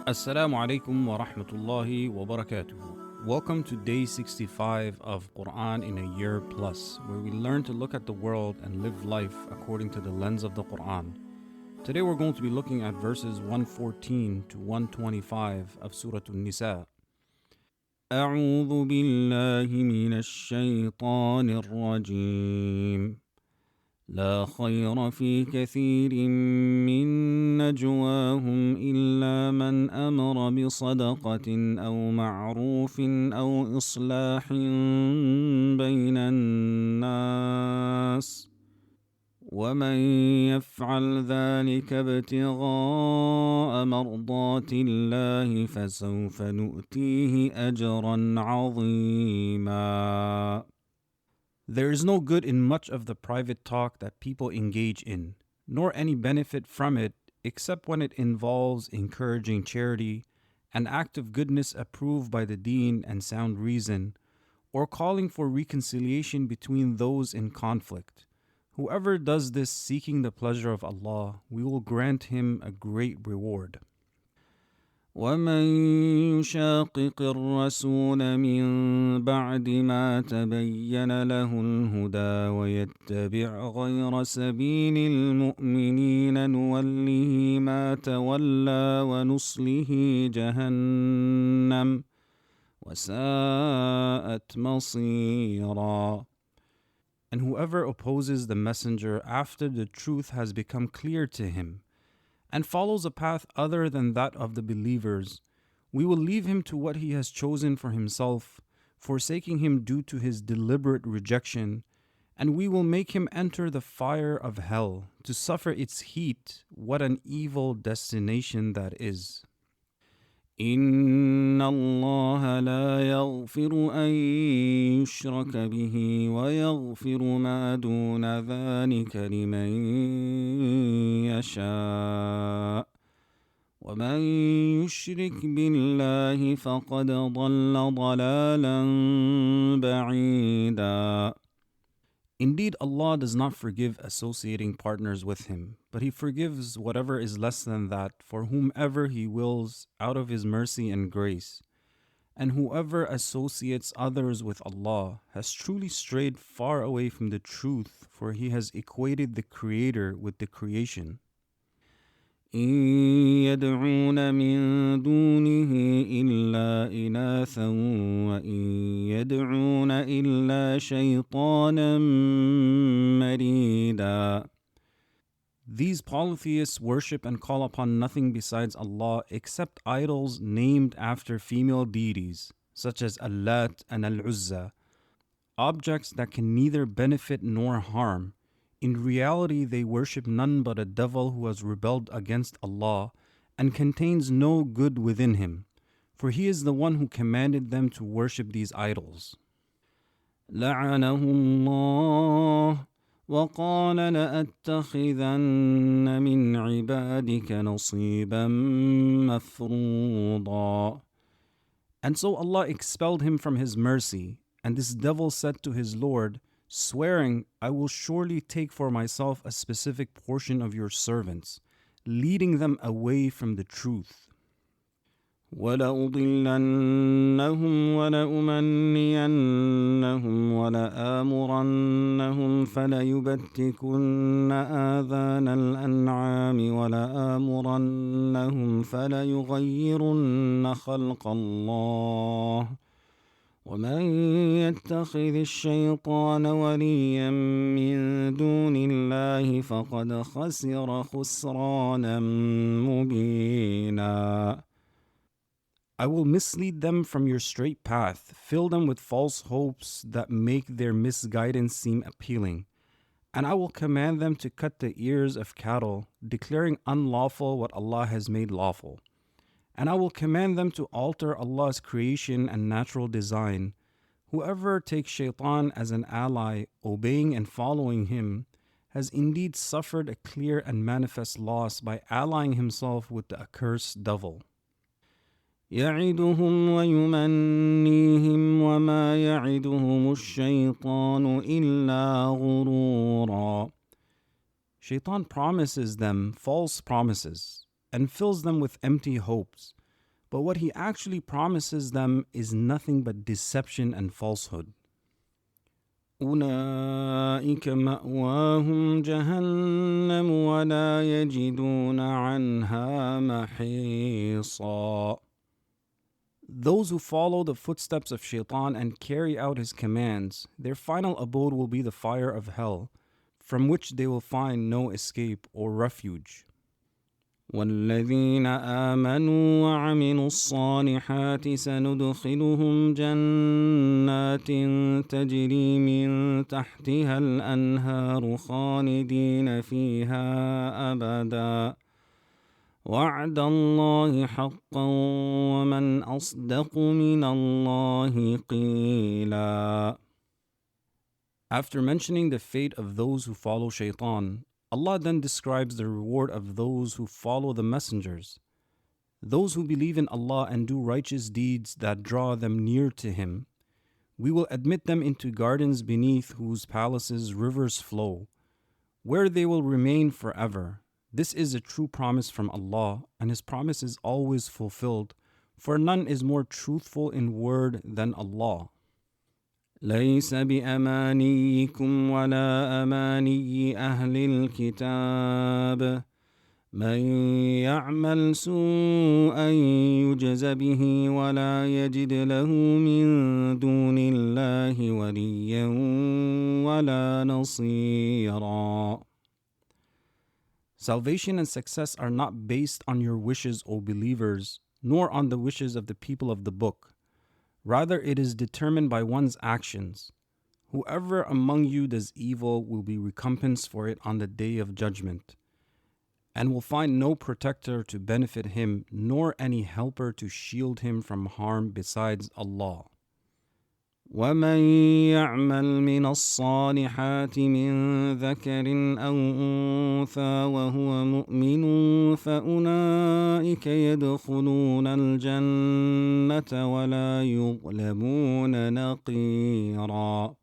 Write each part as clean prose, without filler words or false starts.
Assalamu alaikum wa rahmatullahi wa barakatuhu. Welcome to day 65 of Quran in a Year Plus, where we learn to look at the world and live life according to the lens of the Quran. Today we're going to be looking at verses 114 to 125 of Surah Nisa. أعوذ بالله من الشيطان الرجيم. لا خير في كثير من نجواهم إلا من أمر بصدقة أو معروف أو إصلاح بين الناس ومن يفعل ذلك ابتغاء مرضات الله فسوف نؤتيه أجرا عظيما. There is no good in much of the private talk that people engage in, nor any benefit from it except when it involves encouraging charity, an act of goodness approved by the deen and sound reason, or calling for reconciliation between those in conflict. Whoever does this seeking the pleasure of Allah, we will grant him a great reward. ومن يشاقق الرسول من بعد ما تبين له الهدى ويتبع غير سبيل المؤمنين نوله ما تولى ونصله جهنم وساءت مصيرا. And whoever opposes the messenger after the truth has become clear to him, and follows a path other than that of the believers, we will leave him to what he has chosen for himself, forsaking him due to his deliberate rejection, and we will make him enter the fire of hell to suffer its heat. What an evil destination that is. إن الله لا يغفر أن يشرك به ويغفر ما دون ذلك لمن يشاء ومن يشرك بالله فقد ضل ضلالا بعيدا. Indeed, Allah does not forgive associating partners with Him, but He forgives whatever is less than that for whomever He wills out of His mercy and grace. And whoever associates others with Allah has truly strayed far away from the truth, for he has equated the Creator with the creation. إن يدعون من دونه إلا إناثا وإن يدعون إلا شيطانا مريدا. These polytheists worship and call upon nothing besides Allah except idols named after female deities, such as Allat and Al-Uzza, objects that can neither benefit nor harm. In reality, they worship none but a devil who has rebelled against Allah and contains no good within him, for he is the one who commanded them to worship these idols. لعنه الله وقال لأتخذن من عبادك نصيبا مفروضا. And so Allah expelled him from His mercy, and this devil said to his Lord, swearing, I will surely take for myself a specific portion of your servants, leading them away from the truth. وَلَأُضِلَّنَّهُمْ وَلَأُمَنِّيَنَّهُمْ وَلَآمُرَنَّهُمْ فَلَيُبَتِّكُنَّ آذَانَ الْأَنْعَامِ وَلَآمُرَنَّهُمْ فَلَيُغَيِّرُنَّ خَلْقَ اللَّهِ ومن يتخذ الشيطان وليا من دون الله فقد خسر خسرانا مبينا. I will mislead them from your straight path, fill them with false hopes that make their misguidance seem appealing. And I will command them to cut the ears of cattle, declaring unlawful what Allah has made lawful. And I will command them to alter Allah's creation and natural design. Whoever takes Shayṭān as an ally, obeying and following him, has indeed suffered a clear and manifest loss by allying himself with the accursed devil. يعدهم ويمنيهم وما يعدهم الشيطان إلا غرورا. Shayṭān promises them false promises and fills them with empty hopes. but what he actually promises them is nothing but deception and falsehood. أولئك مأواهم جهنم ولا يجدون عنها محيصا. Those who follow the footsteps of Shayṭān and carry out his commands, their final abode will be the fire of hell, from which they will find no escape or refuge. والذين آمنوا وعملوا الصالحات سندخلهم جنات تجري من تحتها الأنهار خالدين فيها أبدا وعد الله حقا ومن أصدق من الله قيلا. After mentioning the fate of those who follow Shayṭān, Allah then describes the reward of those who follow the messengers. Those who believe in Allah and do righteous deeds that draw them near to Him. We will admit them into gardens beneath whose palaces rivers flow, where they will remain forever. This is a true promise from Allah, and His promise is always fulfilled, for none is more truthful in word than Allah. ليس بأمانيكم ولا أماني أهل الكتاب من يعمل سوءا يجز به ولا يجد له من دون الله وليا ولا نصيرا. Salvation and success are not based on your wishes, O believers, nor on the wishes of the people of the book. Rather, it is determined by one's actions. Whoever among you does evil will be recompensed for it on the day of judgment, and will find no protector to benefit him, nor any helper to shield him from harm besides Allah. وَمَن يَعْمَلْ مِنَ الصَّالِحَاتِ مِن ذَكَرٍ أَوْ أُنثَىٰ وَهُوَ مُؤْمِنٌ فَأُولَٰئِكَ يَدْخُلُونَ الْجَنَّةَ وَلَا يُظْلَمُونَ نَقِيرًا.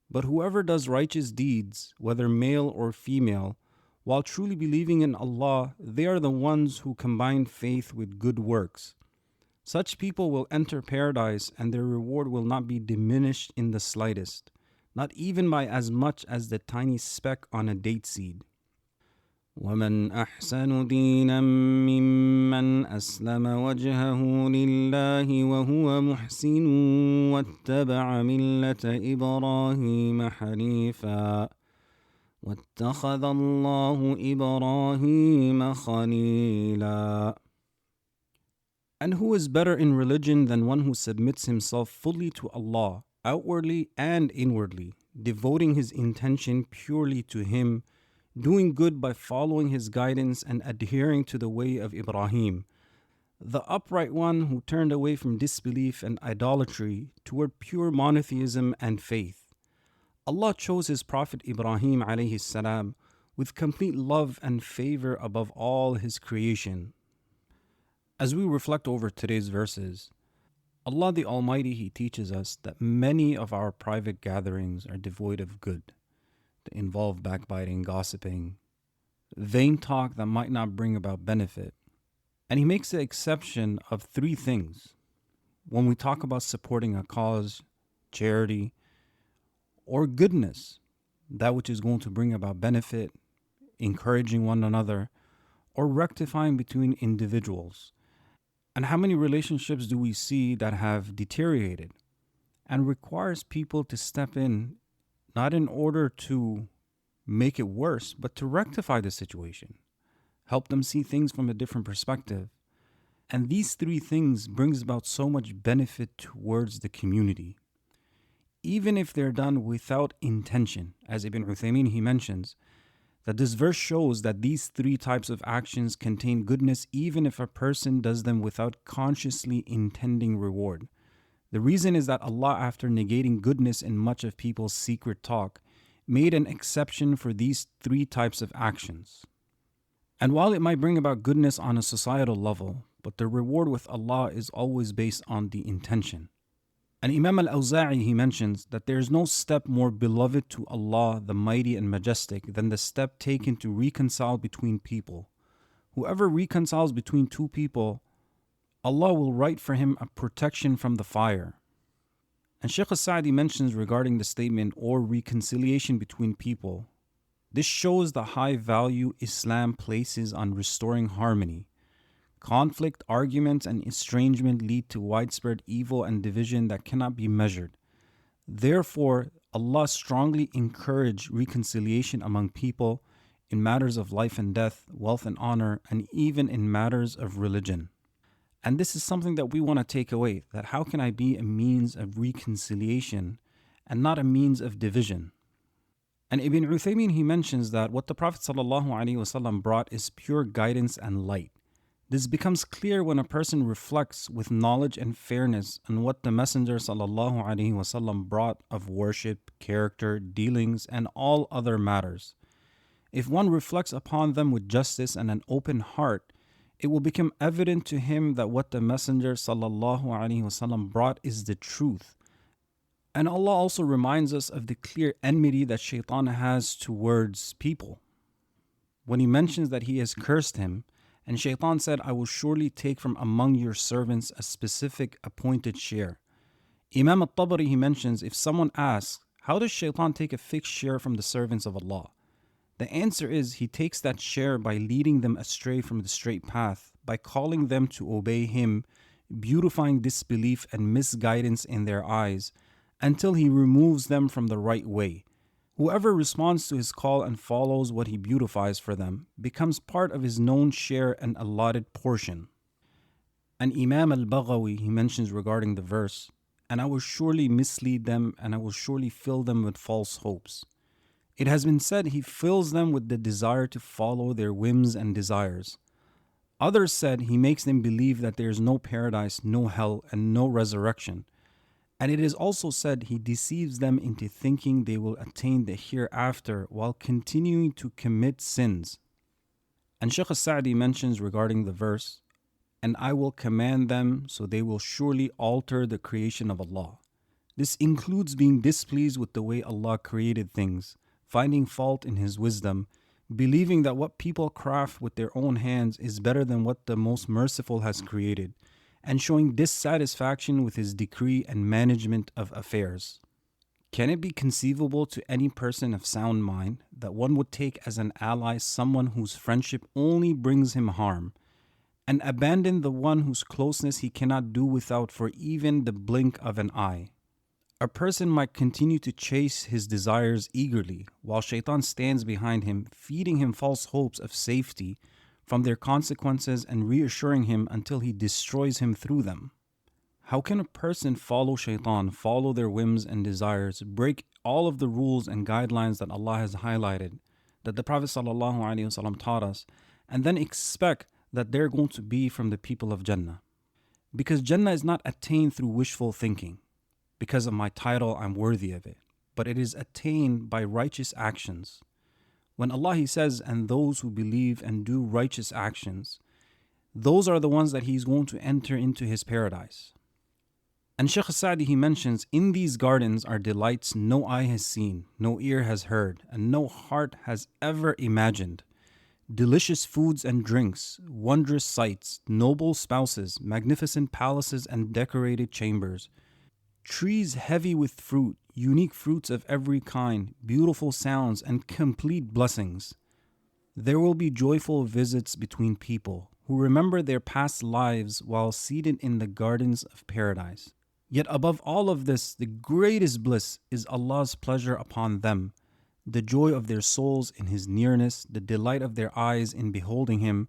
But whoever does righteous deeds, whether male or female, while truly believing in Allah, they are the ones who combine faith with good works. Such people will enter paradise, and their reward will not be diminished in the slightest, not even by as much as the tiny speck on a date seed. وَمَنْ أَحْسَنُ دِينًا مِّمَّنْ أَسْلَمَ وَجْهَهُ لِلَّهِ وَهُوَ مُحْسِنٌ وَاتَّبَعَ مِلَّةَ إِبْرَاهِيمَ حَنِيفًا وَاتَّخَذَ اللَّهُ إِبْرَاهِيمَ خَلِيلًا. And who is better in religion than one who submits himself fully to Allah, outwardly and inwardly, devoting his intention purely to Him, doing good by following His guidance and adhering to the way of Ibrāhīm, the upright one who turned away from disbelief and idolatry toward pure monotheism and faith. Allah chose His Prophet Ibrāhīm alayhi salam with complete love and favor above all His creation. As we reflect over today's verses, Allah the Almighty, He teaches us that many of our private gatherings are devoid of good. They involve backbiting, gossiping, vain talk that might not bring about benefit. And He makes the exception of three things. When we talk about supporting a cause, charity, or goodness, that which is going to bring about benefit, encouraging one another, or rectifying between individuals. And how many relationships do we see that have deteriorated and requires people to step in, not in order to make it worse, but to rectify the situation, help them see things from a different perspective. And these three things brings about so much benefit towards the community, even if they're done without intention. As Ibn Uthaymin, he mentions that this verse shows that these three types of actions contain goodness even if a person does them without consciously intending reward. The reason is that Allah, after negating goodness in much of people's secret talk, made an exception for these three types of actions. And while it might bring about goodness on a societal level, but the reward with Allah is always based on the intention. And Imam al-Awza'i, he mentions that there is no step more beloved to Allah, the Mighty and Majestic, than the step taken to reconcile between people. Whoever reconciles between two people, Allah will write for him a protection from the fire. And Shaykh al-Sa'di mentions regarding the statement or reconciliation between people, this shows the high value Islam places on restoring harmony. Conflict, arguments, and estrangement lead to widespread evil and division that cannot be measured. Therefore, Allah strongly encouraged reconciliation among people in matters of life and death, wealth and honor, and even in matters of religion. And this is something that we want to take away, that how can I be a means of reconciliation and not a means of division? And Ibn Uthaymeen, he mentions that what the Prophet ﷺ brought is pure guidance and light. This becomes clear when a person reflects with knowledge and fairness on what the Messenger ﷺ brought of worship, character, dealings, and all other matters. If one reflects upon them with justice and an open heart, it will become evident to him that what the Messenger ﷺ brought is the truth. And Allah also reminds us of the clear enmity that Shayṭān has towards people. When he mentions that he has cursed him, and Shayṭān said, I will surely take from among your servants a specific appointed share. Imam al-Tabari, he mentions, if someone asks, how does Shayṭān take a fixed share from the servants of Allah? The answer is, he takes that share by leading them astray from the straight path, by calling them to obey him, beautifying disbelief and misguidance in their eyes, until he removes them from the right way. Whoever responds to his call and follows what he beautifies for them becomes part of his known share and allotted portion. And Imam al-Baghawi, he mentions regarding the verse, and I will surely mislead them and I will surely fill them with false hopes. It has been said he fills them with the desire to follow their whims and desires. Others said he makes them believe that there is no paradise, no hell, and no resurrection. And it is also said he deceives them into thinking they will attain the hereafter while continuing to commit sins. And Shaykh al-Sa'di mentions regarding the verse, and I will command them so they will surely alter the creation of Allah. This includes being displeased with the way Allah created things, finding fault in His wisdom, believing that what people craft with their own hands is better than what the Most Merciful has created, and showing dissatisfaction with His decree and management of affairs. Can it be conceivable to any person of sound mind that one would take as an ally someone whose friendship only brings him harm, and abandon the one whose closeness he cannot do without for even the blink of an eye? A person might continue to chase his desires eagerly, while Shayṭān stands behind him, feeding him false hopes of safety from their consequences and reassuring him until he destroys him through them. How can a person follow Shayṭān, follow their whims and desires, break all of the rules and guidelines that Allah has highlighted, that the Prophet ﷺ taught us, and then expect that they're going to be from the people of Jannah? Because Jannah is not attained through wishful thinking. Because of my title, I'm worthy of it. But it is attained by righteous actions. When Allah, He says, and those who believe and do righteous actions, those are the ones that He's going to enter into His paradise. And Shaykh al-Sa'di, he mentions, in these gardens are delights no eye has seen, no ear has heard, and no heart has ever imagined. Delicious foods and drinks, wondrous sights, noble spouses, magnificent palaces and decorated chambers, trees heavy with fruit, unique fruits of every kind, beautiful sounds, and complete blessings. There will be joyful visits between people who remember their past lives while seated in the gardens of paradise. Yet above all of this, the greatest bliss is Allah's pleasure upon them, the joy of their souls in His nearness, the delight of their eyes in beholding Him,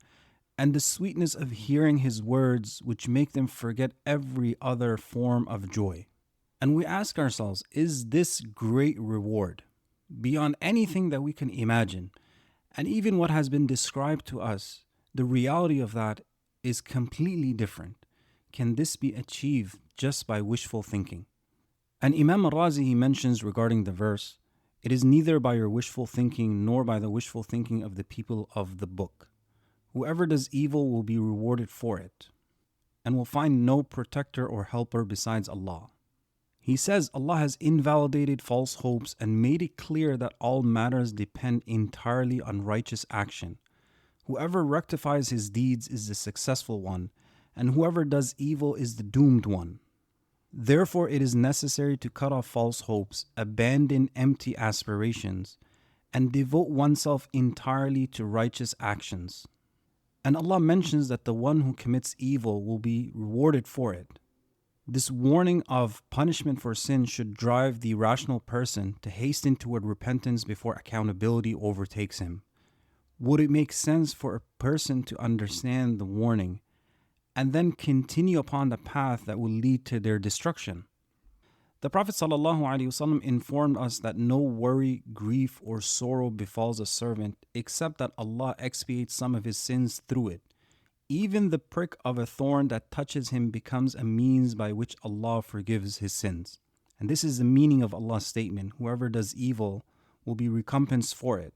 and the sweetness of hearing His words, which make them forget every other form of joy. And we ask ourselves, is this great reward beyond anything that we can imagine? And even what has been described to us, the reality of that is completely different. Can this be achieved just by wishful thinking? And Imam al-Razi, he mentions regarding the verse, it is neither by your wishful thinking nor by the wishful thinking of the people of the book. Whoever does evil will be rewarded for it, and will find no protector or helper besides Allah. He says Allah has invalidated false hopes and made it clear that all matters depend entirely on righteous action. Whoever rectifies his deeds is the successful one, and whoever does evil is the doomed one. Therefore, it is necessary to cut off false hopes, abandon empty aspirations, and devote oneself entirely to righteous actions. And Allah mentions that the one who commits evil will be rewarded for it. This warning of punishment for sin should drive the rational person to hasten toward repentance before accountability overtakes him. Would it make sense for a person to understand the warning and then continue upon the path that will lead to their destruction? The Prophet ﷺ informed us that no worry, grief, or sorrow befalls a servant except that Allah expiates some of his sins through it. Even the prick of a thorn that touches him becomes a means by which Allah forgives his sins. And this is the meaning of Allah's statement, whoever does evil will be recompensed for it.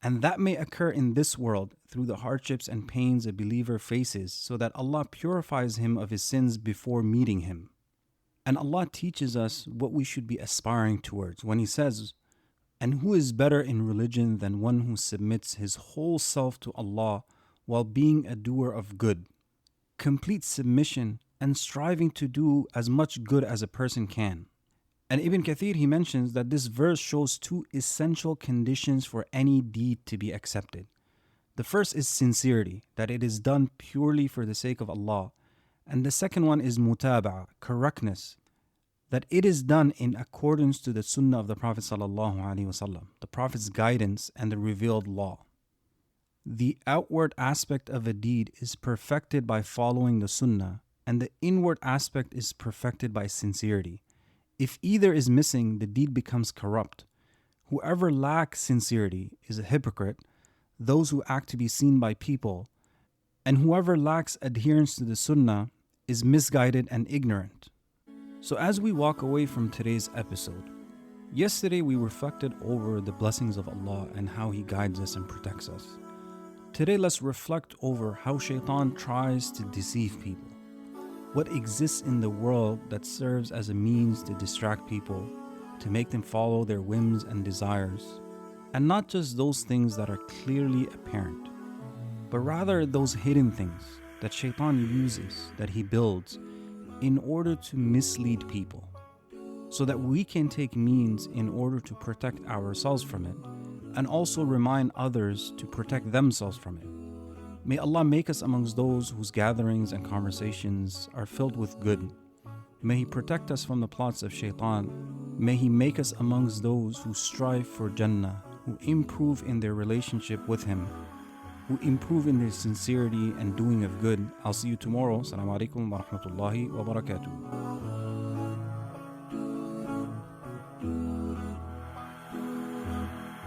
And that may occur in this world through the hardships and pains a believer faces, so that Allah purifies him of his sins before meeting him. And Allah teaches us what we should be aspiring towards when He says, "And who is better in religion than one who submits his whole self to Allah while being a doer of good?" Complete submission and striving to do as much good as a person can. And Ibn Kathir, he mentions that this verse shows two essential conditions for any deed to be accepted. The first is sincerity, that it is done purely for the sake of Allah. And the second one is mutaba'ah, correctness, that it is done in accordance to the sunnah of the Prophet ﷺ, the Prophet's guidance and the revealed law. The outward aspect of a deed is perfected by following the sunnah, and the inward aspect is perfected by sincerity. If either is missing, the deed becomes corrupt. Whoever lacks sincerity is a hypocrite, those who act to be seen by people, and whoever lacks adherence to the sunnah is misguided and ignorant. So as we walk away from today's episode, yesterday we reflected over the blessings of Allah and how He guides us and protects us. Today let's reflect over how Shayṭān tries to deceive people. What exists in the world that serves as a means to distract people, to make them follow their whims and desires, and not just those things that are clearly apparent, but rather those hidden things that Shayṭān uses, that he builds in order to mislead people, so that we can take means in order to protect ourselves from it, and also remind others to protect themselves from it. May Allah make us amongst those whose gatherings and conversations are filled with good. May He protect us from the plots of Shayṭān. May He make us amongst those who strive for Jannah, who improve in their relationship with Him, who improve in their sincerity and doing of good. I'll see you tomorrow. Assalamu alaikum wa rahmatullahi wa barakatuh.